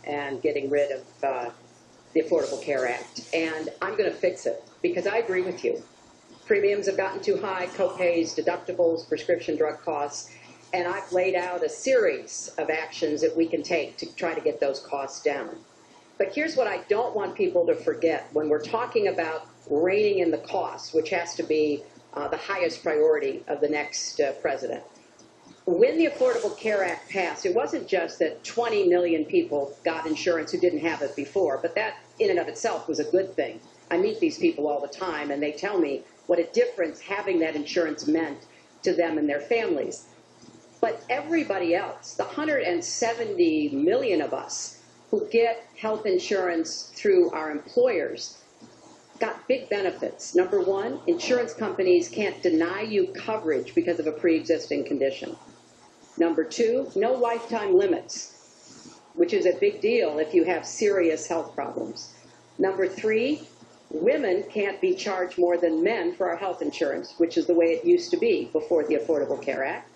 and getting rid of the Affordable Care Act. And I'm going to fix it because I agree with you. Premiums have gotten too high, co-pays, deductibles, prescription drug costs, and I've laid out a series of actions that we can take to try to get those costs down. But here's what I don't want people to forget when we're talking about reining in the costs, which has to be the highest priority of the next president. When the Affordable Care Act passed, it wasn't just that 20 million people got insurance who didn't have it before, but that in and of itself was a good thing. I meet these people all the time, and they tell me what a difference having that insurance meant to them and their families. But everybody else, the 170 million of us who get health insurance through our employers, got big benefits. Number one, insurance companies can't deny you coverage because of a pre-existing condition. Number two, no lifetime limits, which is a big deal if you have serious health problems. Number three, women can't be charged more than men for our health insurance, which is the way it used to be before the Affordable Care Act.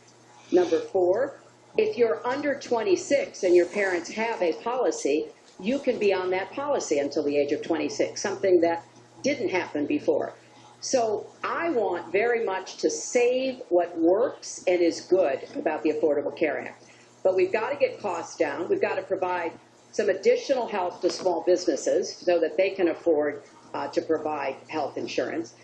Number four, if you're under 26 and your parents have a policy, you can be on that policy until the age of 26, something that didn't happen before. So I want very much to save what works and is good about the Affordable Care Act. But we've got to get costs down. We've got to provide some additional help to small businesses so that they can afford to provide health insurance.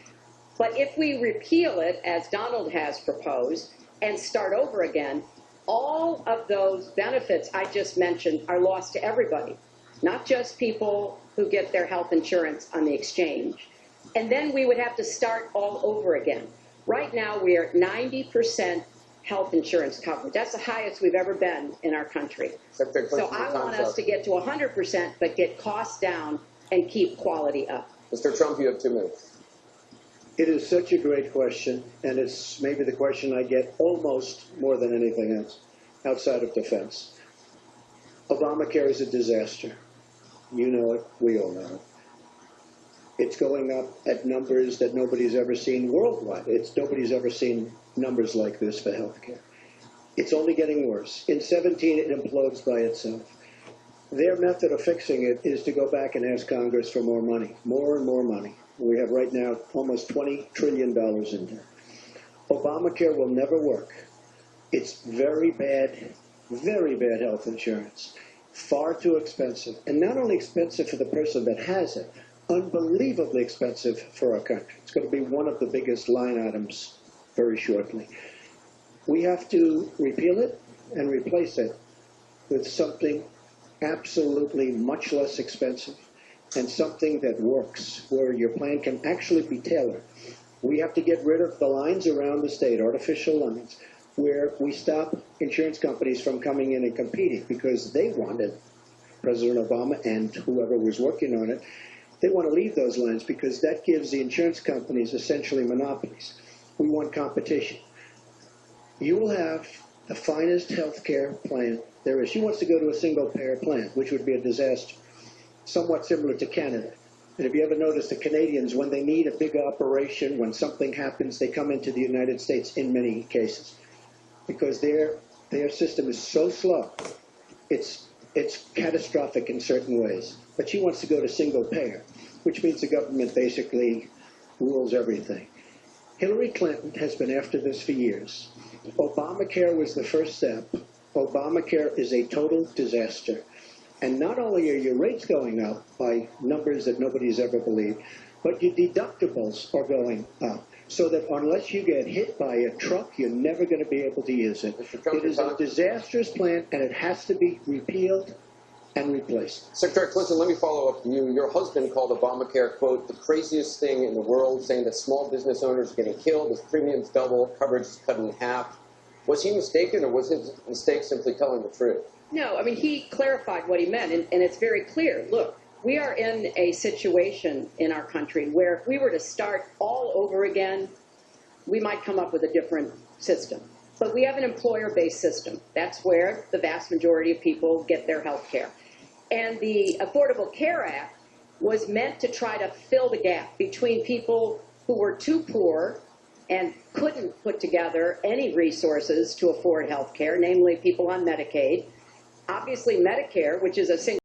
But if we repeal it, as Donald has proposed, and start over again, all of those benefits I just mentioned are lost to everybody, not just people who get their health insurance on the exchange. And then we would have to start all over again. Right now, we are at 90% health insurance coverage. That's the highest we've ever been in our country. So I want us to get to 100%, but get costs down and keep quality up. Mr. Trump, you have 2 minutes. It is such a great question, and it's maybe the question I get almost more than anything else outside of defense. Obamacare is a disaster. You know it. We all know it. It's going up at numbers that nobody's ever seen worldwide. Nobody's ever seen numbers like this for healthcare. It's only getting worse. In 17, it implodes by itself. Their method of fixing it is to go back and ask Congress for more money, more and more money. We have right now almost $20 trillion in debt. Obamacare will never work. It's very bad health insurance. Far too expensive. And not only expensive for the person that has it, unbelievably expensive for our country. It's going to be one of the biggest line items very shortly. We have to repeal it and replace it with something absolutely much less expensive and something that works, where your plan can actually be tailored. We have to get rid of the lines around the state, artificial lines, where we stop insurance companies from coming in and competing because they wanted, President Obama and whoever was working on it, they want to leave those lines because that gives the insurance companies essentially monopolies. We want competition. You will have the finest health care plan there is. She wants to go to a single-payer plan, which would be a disaster, somewhat similar to Canada. And if you ever notice, the Canadians, when they need a big operation, when something happens, they come into the United States in many cases because their system is so slow. It's catastrophic in certain ways. But she wants to go to single payer, which means the government basically rules everything. Hillary Clinton has been after this for years. Obamacare was the first step. Obamacare is a total disaster. And not only are your rates going up by numbers that nobody's ever believed, but your deductibles are going up. So that unless you get hit by a truck, you're never going to be able to use it. It is a disastrous plan, and it has to be repealed and replaced. Secretary Clinton, let me follow up with you. Your husband called Obamacare, quote, the craziest thing in the world, saying that small business owners are getting killed as premiums double, coverage is cut in half. Was he mistaken, or was his mistake simply telling the truth? No, I mean, he clarified what he meant, and it's very clear. Look, we are in a situation in our country where if we were to start all over again, we might come up with a different system. But we have an employer-based system. That's where the vast majority of people get their health care. And the Affordable Care Act was meant to try to fill the gap between people who were too poor and couldn't put together any resources to afford health care, namely people on Medicaid. Obviously, Medicare, which is a single